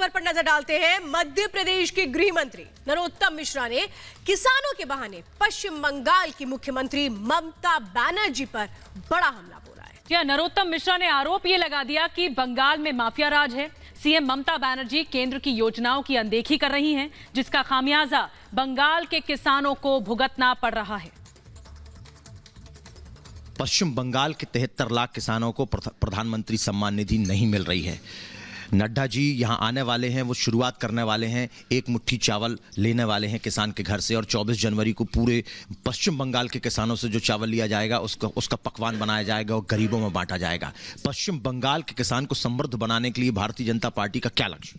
खबर पर नजर डालते हैं। मध्य प्रदेश के गृह मंत्री नरोत्तम मिश्रा ने किसानों के बहाने पश्चिम बंगाल की मुख्यमंत्री ममता बनर्जी पर बड़ा हमला बोला है। नरोत्तम मिश्रा ने आरोप ये लगा दिया कि बंगाल में माफिया राज है। सीएम ममता बनर्जी केंद्र की योजनाओं की अनदेखी कर रही हैं, जिसका खामियाजा बंगाल के किसानों को भुगतना पड़ रहा है। पश्चिम बंगाल के 73 लाख किसानों को प्रधानमंत्री सम्मान निधि नहीं मिल रही है। नड्डा जी यहां आने वाले हैं, वो शुरुआत करने वाले हैं, एक मुट्ठी चावल लेने वाले हैं किसान के घर से, और 24 जनवरी को पूरे पश्चिम बंगाल के किसानों से जो चावल लिया जाएगा उसका पकवान बनाया जाएगा और गरीबों में बांटा जाएगा। पश्चिम बंगाल के किसान को समृद्ध बनाने के लिए भारतीय जनता पार्टी का क्या लक्ष्य?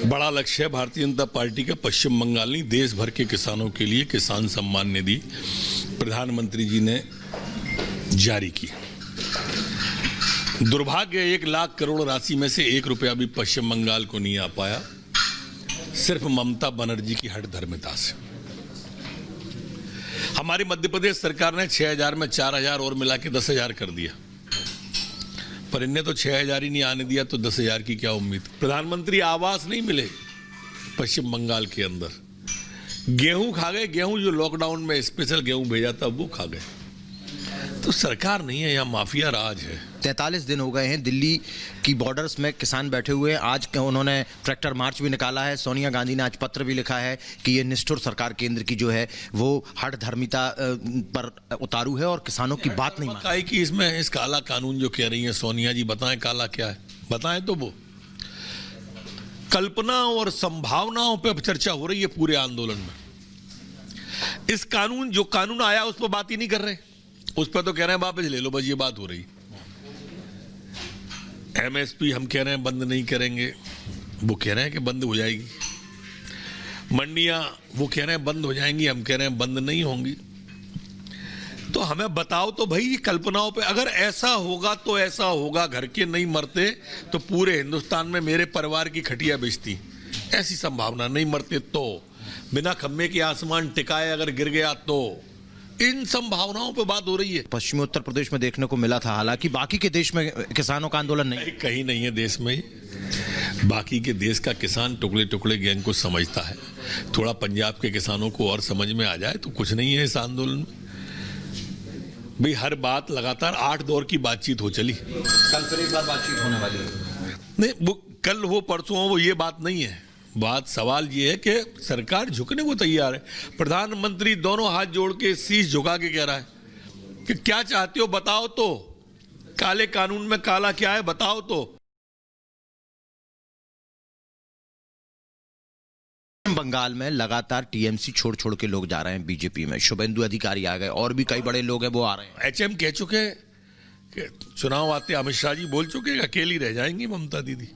बड़ा लक्ष्य है भारतीय जनता पार्टी का। पश्चिम बंगाल नहीं, देश भर के किसानों के लिए किसान सम्मान निधि प्रधानमंत्री जी ने जारी की। दुर्भाग्य 1 लाख करोड़ राशि में से 1 रुपया भी पश्चिम बंगाल को नहीं आ पाया, सिर्फ ममता बनर्जी की हठधर्मिता से। हमारी मध्य प्रदेश सरकार ने 6,000 में 4,000 और मिला के 10,000 कर दिया, पर इन्हें तो 6,000 ही नहीं आने दिया, तो 10,000 की क्या उम्मीद। प्रधानमंत्री आवास नहीं मिले पश्चिम बंगाल के अंदर। गेहूं खा गए, गेहूं जो लॉकडाउन में स्पेशल गेहूं भेजा था वो खा गए। तो सरकार नहीं है, यहाँ माफिया राज है। 43 दिन हो गए हैं दिल्ली की बॉर्डर्स में किसान बैठे हुए हैं। आज उन्होंने ट्रैक्टर मार्च भी निकाला है। सोनिया गांधी ने आज पत्र भी लिखा है कि ये निष्ठुर सरकार केंद्र की जो है वो हठधर्मिता पर उतारू है और किसानों की बात नहीं मानती। कि इसमें इस काला कानून जो कह रही है सोनिया जी, बताएं काला क्या है, बताएं। तो वो कल्पना और संभावनाओं पर चर्चा हो रही है पूरे आंदोलन में। इस कानून जो कानून आया उस पर बात ही नहीं कर रहे, उस पर तो कह रहे हैं वापस ले लो, बस ये बात हो रही। एमएसपी हम कह रहे हैं बंद नहीं करेंगे, वो कह रहे हैं कि बंद हो जाएगी। मंडियां वो कह रहे हैं बंद हो जाएंगी, हम कह रहे हैं बंद नहीं होंगी। तो हमें बताओ तो भाई, कल्पनाओं पे अगर ऐसा होगा तो ऐसा होगा। घर के नहीं मरते तो पूरे हिंदुस्तान में मेरे परिवार की खटिया बेचती, ऐसी संभावना। नहीं मरते तो बिना खम्भे के आसमान टिकाए अगर गिर गया तो, इन संभावनाओं पे बात हो रही है। पश्चिमी उत्तर प्रदेश में देखने को मिला था, हालांकि बाकी के देश में किसानों का आंदोलन नहीं, कहीं नहीं है देश में। बाकी के देश का किसान टुकड़े टुकड़े गैंग को समझता है। थोड़ा पंजाब के किसानों को और समझ में आ जाए तो कुछ नहीं है इस आंदोलन में। भाई हर बात लगातार 8 दौर की बातचीत हो चली। कल फिर एक बार बातचीत होने वाली है। नहीं, वो कल हो परसों हो, वो ये बात नहीं है। बात सवाल ये है कि सरकार झुकने को तैयार है। प्रधानमंत्री दोनों हाथ जोड़ के शीश झुका के कह रहा है कि क्या चाहते हो बताओ तो, काले कानून में काला क्या है बताओ तो। बंगाल में लगातार टीएमसी छोड़ छोड़ के लोग जा रहे हैं बीजेपी में। शुभेंदु अधिकारी आ गए और भी कई बड़े लोग हैं वो आ रहे हैं। एचएम कह चुके कि चुनाव आते, अमित शाह जी बोल चुके अकेली रह जाएंगी ममता दीदी,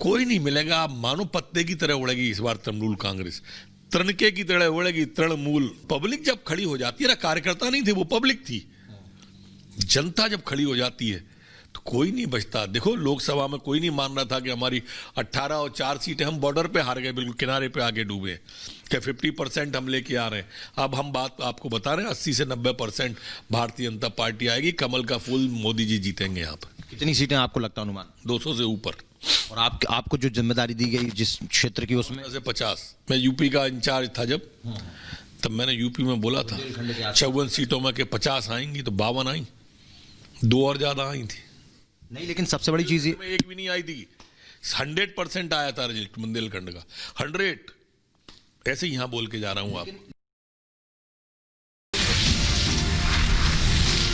कोई नहीं मिलेगा। आप मानो पत्ते की तरह उड़ेगी इस बार तृणमूल कांग्रेस, तृणके की तरह उड़ेगी तृणमूल। पब्लिक जब खड़ी हो जाती है ना, कार्यकर्ता नहीं थे वो, पब्लिक थी। जनता जब खड़ी हो जाती है तो कोई नहीं बचता। देखो लोकसभा में कोई नहीं मान रहा था कि हमारी 18 और 4 सीटें हम बॉर्डर पे हार गए, बिल्कुल किनारे पे आगे डूबे, कि 50% हम लेके आ रहे हैं। अब हम बात आपको बता रहे हैं 80 से 90% भारतीय जनता पार्टी आएगी, कमल का फूल मोदी जी जीतेंगे यहाँ पर। कितनी सीटें आपको लगता है अनुमान? 200 से ऊपर। और आपको जो जिम्मेदारी दी गई जिस क्षेत्र की, उसमें से 50। मैं यूपी का इंचार्ज था जब, तब मैंने यूपी में बोला था 54 सीटों में के 50 आएंगी, तो 52 आई, 2 और ज्यादा आई थी। नहीं, लेकिन सबसे बड़ी चीज एक भी नहीं आई थी। 100% आया था रिजल्ट बुंदेलखंड का, 100। ऐसे ही यहां बोल के जा रहा हूं आप।